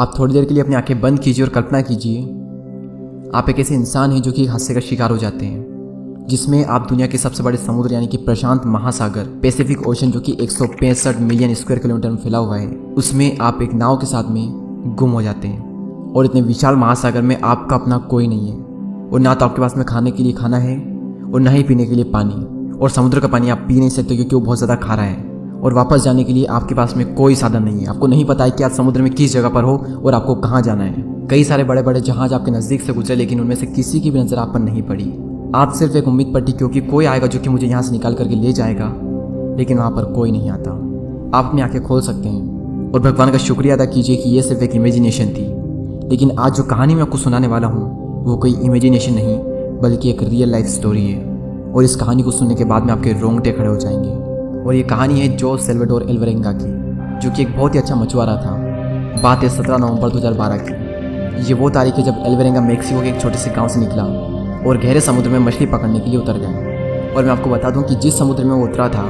आप थोड़ी देर के लिए अपनी आंखें बंद कीजिए और कल्पना कीजिए आप एक ऐसे इंसान हैं जो कि हादसे का शिकार हो जाते हैं, जिसमें आप दुनिया के सबसे बड़े समुद्र यानी कि प्रशांत महासागर पैसिफिक ओशन जो कि 165 मिलियन स्क्वायर किलोमीटर में फैला हुआ है, उसमें आप एक नाव के साथ में गुम हो जाते हैं। और इतने विशाल महासागर में आपका अपना कोई नहीं है, और ना तो आपके पास में खाने के लिए खाना है और ना ही पीने के लिए पानी। और समुद्र का पानी आप पी नहीं सकते क्योंकि वो बहुत ज़्यादा खारा है। और वापस जाने के लिए आपके पास में कोई साधन नहीं है। आपको नहीं पता है कि आप समुद्र में किस जगह पर हो और आपको कहाँ जाना है। कई सारे बड़े बड़े जहाज आपके नज़दीक से गुजरे, लेकिन उनमें से किसी की भी नज़र आप पर नहीं पड़ी। आप सिर्फ एक उम्मीद पट्टी क्योंकि कोई आएगा जो कि मुझे यहाँ से निकाल करके ले जाएगा, लेकिन वहाँ पर कोई नहीं आता। आप अपनी आंखें खोल सकते हैं और भगवान का शुक्रिया अदा कीजिए कि ये सिर्फ एक इमेजिनेशन थी। लेकिन आज जो कहानी मैं आपको सुनाने वाला हूँ वो कोई इमेजिनेशन नहीं बल्कि एक रियल लाइफ स्टोरी है। और इस कहानी को सुनने के बाद में आपके रोंगटे खड़े हो जाएंगे। और ये कहानी है जो सेल्वाडोर एल्वरेंगा की, जो कि एक बहुत ही अच्छा मछुआरा था। बात है 17 नवंबर 2012 की। ये वो तारीख है जब एल्वरेंगा मेक्सिको के एक छोटे से गांव से निकला और गहरे समुद्र में मछली पकड़ने के लिए उतर गया। और मैं आपको बता दूं कि जिस समुद्र में वो उतरा था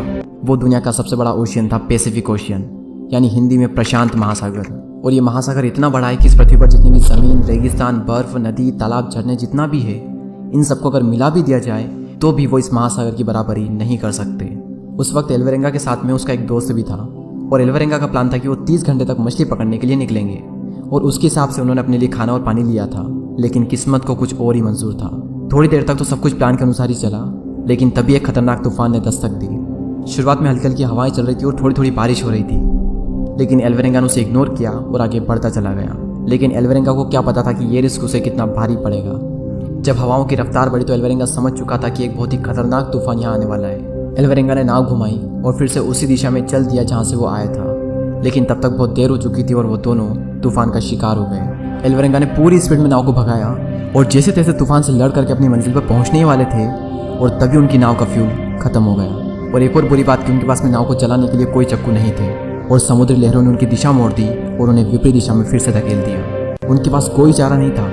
वो दुनिया का सबसे बड़ा ओशियन था, पैसिफिक ओशियन, यानी हिंदी में प्रशांत महासागर। और ये महासागर इतना बड़ा है कि इस पृथ्वी पर जितनी भी ज़मीन, रेगिस्तान, बर्फ, नदी, तालाब, झरने जितना भी है, इन सबको अगर मिला भी दिया जाए तो भी वो इस महासागर की बराबरी नहीं कर सकते। उस वक्त एल्वरेंगा के साथ में उसका एक दोस्त भी था। और एल्वरेंगा का प्लान था कि वो 30 घंटे तक मछली पकड़ने के लिए निकलेंगे। और उसके हिसाब से उन्होंने अपने लिए खाना और पानी लिया था, लेकिन किस्मत को कुछ और ही मंजूर था। थोड़ी देर तक तो सब कुछ प्लान के अनुसार ही चला, लेकिन तभी एक खतरनाक तूफान ने दस्तक दी। शुरुआत में हल्की हल्की हवाएं चल रही थी और थोड़ी थोड़ी बारिश हो रही थी, लेकिन एल्वरेंगा ने उसे इग्नोर किया और आगे बढ़ता चला गया। लेकिन एल्वरेंगा को क्या पता था कि ये रिस्क उसे कितना भारी पड़ेगा। जब हवाओं की रफ्तार बढ़ी तो एल्वरेंगा समझ चुका था कि एक बहुत ही खतरनाक तूफान यहाँ आने वाला है। एल्वरेंगा ने नाव घुमाई और फिर से उसी दिशा में चल दिया जहाँ से वो आया था। लेकिन तब तक बहुत देर हो चुकी थी और वो दोनों तूफान का शिकार हो गए। एल्वरेंगा ने पूरी स्पीड में नाव को भगाया और जैसे तैसे तूफान से लड़ करके अपनी मंजिल पर पहुंचने ही वाले थे, और तभी उनकी नाव का फ्यूल खत्म हो गया। और एक और बुरी बात कि उनके पास में नाव को चलाने के लिए कोई चक्कू नहीं थे, और समुद्री लहरों ने उनकी दिशा मोड़ दी और उन्हें विपरीत दिशा में फिर से धकेल दिया। उनके पास कोई चारा नहीं था,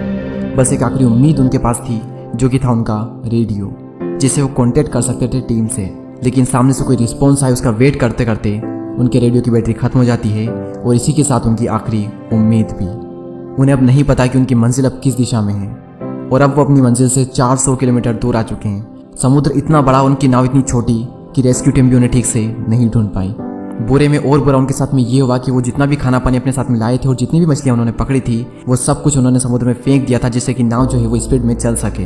बस एक आखिरी उम्मीद उनके पास थी, जो कि था उनका रेडियो, जिसे वो कॉन्टेक्ट कर सकते थे टीम से। लेकिन सामने से कोई रिस्पॉन्स आए उसका वेट करते करते उनके रेडियो की बैटरी खत्म हो जाती है, और इसी के साथ उनकी आखिरी उम्मीद भी। उन्हें अब नहीं पता कि उनकी मंजिल अब किस दिशा में है, और अब वो अपनी मंजिल से 400 किलोमीटर दूर आ चुके हैं। समुद्र इतना बड़ा, उनकी नाव इतनी छोटी कि रेस्क्यू टीम भी उन्हें ठीक से नहीं ढूंढ पाई। बुरे में और बुरा उनके साथ में ये हुआ कि वो जितना भी खाना पानी अपने साथ में लाए थे और जितनी भी मछलियाँ उन्होंने पकड़ी थी, वो सब कुछ उन्होंने समुद्र में फेंक दिया था, जिससे कि नाव जो है वो स्पीड में चल सके।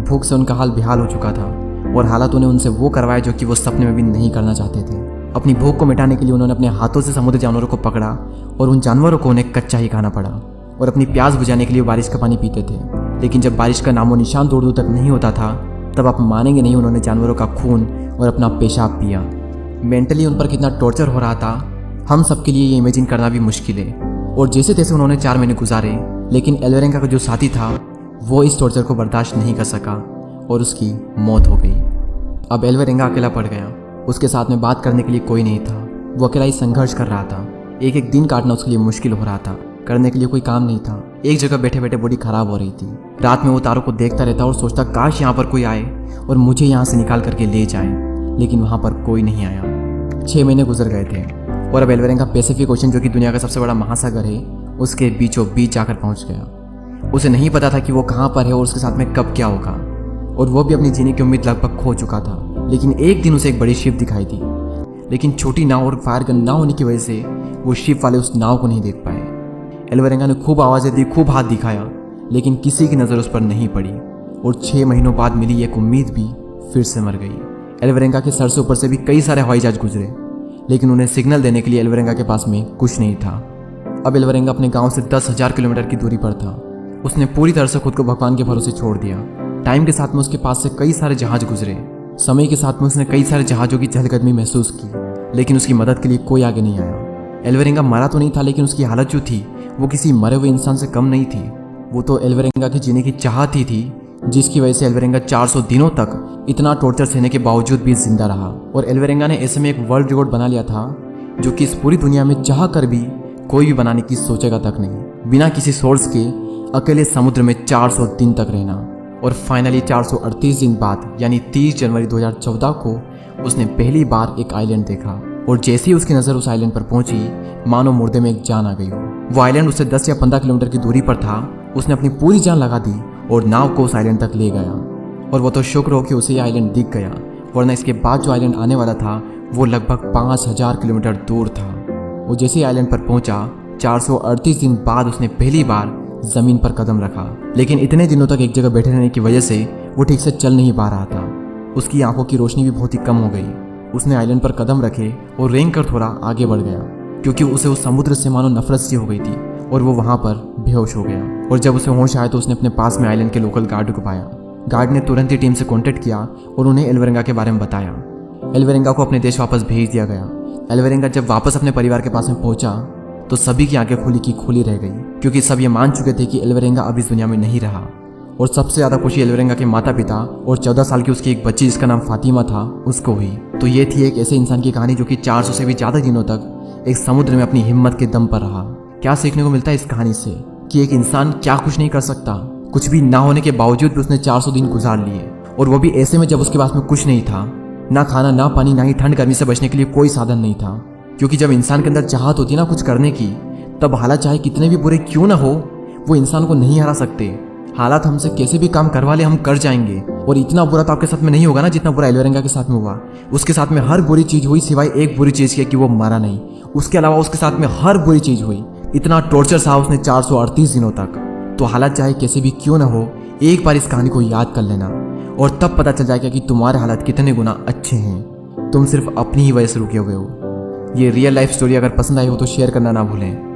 भूख से उनका हाल बेहाल हो चुका था, और हालात उन्हें उनसे वो करवाया जो कि वो सपने में भी नहीं करना चाहते थे। अपनी भूख को मिटाने के लिए उन्होंने अपने हाथों से समुद्री जानवरों को पकड़ा, और उन जानवरों को उन्हें कच्चा ही खाना पड़ा। और अपनी प्यास बुझाने के लिए बारिश का पानी पीते थे। लेकिन जब बारिश का नामो निशान दूर दूर तक नहीं होता था, तब आप मानेंगे नहीं, उन्होंने जानवरों का खून और अपना पेशाब पिया। मेंटली उन पर कितना टॉर्चर हो रहा था, हम सबके लिए ये इमेजिन करना भी मुश्किल है। और जैसे तैसे उन्होंने 4 महीने गुजारे, लेकिन एल्वरेंगा का जो साथी था वो इस टॉर्चर को बर्दाश्त नहीं कर सका और उसकी मौत हो गई। अब एल्वरेंगा अकेला पड़ गया। उसके साथ में बात करने के लिए कोई नहीं था। वो अकेला ही संघर्ष कर रहा था। एक एक दिन काटना उसके लिए मुश्किल हो रहा था। करने के लिए कोई काम नहीं था। एक जगह बैठे बैठे बॉडी खराब हो रही थी। रात में वो तारों को देखता रहता और सोचता काश यहाँ पर कोई आए और मुझे यहाँ से निकाल करके ले जाए, लेकिन वहाँ पर कोई नहीं आया। 6 महीने गुजर गए थे और अब एल्वरेंगा पैसिफिक ओशन, जो कि दुनिया का सबसे बड़ा महासागर है, उसके बीचों बीच जाकर पहुँच गया। उसे नहीं पता था कि वो कहाँ पर है और उसके साथ में कब क्या होगा, और वो भी अपनी जीने की उम्मीद लगभग खो चुका था। लेकिन एक दिन उसे एक बड़ी शिप दिखाई दी, लेकिन छोटी नाव और फायर गन ना होने की वजह से वो शिप वाले उस नाव को नहीं देख पाए। एल्वरेंगा ने खूब आवाज़ें दी, खूब हाथ दिखाया, लेकिन किसी की नज़र उस पर नहीं पड़ी, और 6 महीनों बाद मिली एक उम्मीद भी फिर से मर गई। एल्वरेंगा के सर से ऊपर से भी कई सारे हवाई जहाज गुजरे, लेकिन उन्हें सिग्नल देने के लिए एल्वरेंगा के पास में कुछ नहीं था। अब एल्वरेंगा अपने गाँव से 10,000 किलोमीटर की दूरी पर था। उसने पूरी तरह से खुद को भगवान के भरोसे छोड़ दिया। टाइम के साथ में उसके पास से कई सारे जहाज गुजरे। समय के साथ में उसने कई सारे जहाज़ों की चहलकदमी महसूस की, लेकिन उसकी मदद के लिए कोई आगे नहीं आया। एल्वरेंगा मरा तो नहीं था, लेकिन उसकी हालत जो थी वो किसी मरे हुए इंसान से कम नहीं थी। वो तो एल्वरेंगा के जीने की चाहत ही थी, जिसकी वजह से एल्वरेंगा 400 दिनों तक इतना टॉर्चर सहने के बावजूद भी जिंदा रहा। और एल्वरेंगा ने ऐसे में एक वर्ल्ड रिकॉर्ड बना लिया था, जो कि इस पूरी दुनिया में चाह कर भी कोई भी बनाने की सोचेगा तक नहीं। बिना किसी सोर्स के अकेले समुद्र में 400 दिन तक रहना। और फाइनली 438 दिन बाद यानी 30 जनवरी 2014 को उसने पहली बार एक आइलैंड देखा, और जैसे ही उसकी नज़र उस आइलैंड पर पहुंची, मानो मुर्दे में एक जान आ गई हो। वो आइलैंड उससे 10 या 15 किलोमीटर की दूरी पर था। उसने अपनी पूरी जान लगा दी और नाव को उस आइलैंड तक ले गया। और वो तो शुक्र हो कि उसे ये आइलैंड दिख गया, वरना इसके बाद जो आइलैंड आने वाला था वो लगभग 5000 किलोमीटर दूर था। वो जैसे ही आइलैंड पर पहुंचा, 438 दिन बाद उसने पहली बार ज़मीन पर कदम रखा। लेकिन इतने दिनों तक एक जगह बैठे रहने की वजह से वो ठीक से चल नहीं पा रहा था। उसकी आंखों की रोशनी भी बहुत ही कम हो गई। उसने आइलैंड पर कदम रखे और रेंग कर थोड़ा आगे बढ़ गया, क्योंकि उसे उस समुद्र से मानो नफरत सी हो गई थी और वो वहाँ पर बेहोश हो गया। और जब उसे होश आया तो उसने अपने पास में आइलैंड के लोकल गार्ड को पाया। गार्ड ने तुरंत ही टीम से कॉन्टेक्ट किया और उन्हें एल्वेरेंगा के बारे में बताया। एल्वेरेंगा को अपने देश वापस भेज दिया गया। एल्वेरेंगा जब वापस अपने परिवार के पास में पहुंचा तो सभी की आंखें खुली की खुली रह गई, क्योंकि सब ये मान चुके थे कि एल्वेरेंगा अब इस दुनिया में नहीं रहा। और सबसे ज़्यादा खुशी एल्वेरेंगा के माता पिता और 14 साल की उसकी एक बच्ची जिसका नाम फातिमा था उसको हुई। तो ये थी एक ऐसे इंसान की कहानी जो कि 400 से भी ज़्यादा दिनों तक एक समुद्र में अपनी हिम्मत के दम पर रहा। क्या सीखने को मिलता है इस कहानी से कि एक इंसान क्या कुछ नहीं कर सकता। कुछ भी ना होने के बावजूद भी उसने 400 दिन गुजार लिए, और वो भी ऐसे में जब उसके पास में कुछ नहीं था, ना खाना ना पानी, ना ही ठंड गर्मी से बचने के लिए कोई साधन नहीं था। क्योंकि जब इंसान के अंदर चाहत होती है ना कुछ करने की, तब हालात चाहे कितने भी बुरे क्यों ना हो, वो इंसान को नहीं हरा सकते। हालात हमसे कैसे भी काम करवा ले, हम कर जाएंगे। और इतना बुरा तो आपके साथ में नहीं होगा ना जितना बुरा एल्वेरेंगा के साथ में हुआ। उसके साथ में हर बुरी चीज़ हुई सिवाय एक बुरी चीज़ के कि वो मरा नहीं। उसके अलावा उसके साथ में हर बुरी चीज़ हुई। इतना टॉर्चर सहा उसने 438 दिनों तक। तो हालात चाहे कैसे भी क्यों ना हो, एक बार इस कहानी को याद कर लेना और तब पता चल जाएगा कि तुम्हारे हालात कितने गुना अच्छे हैं। तुम सिर्फ अपनी ही वजह से रुके हुए हो। ये रियल लाइफ स्टोरी अगर पसंद आई हो तो शेयर करना ना भूलें।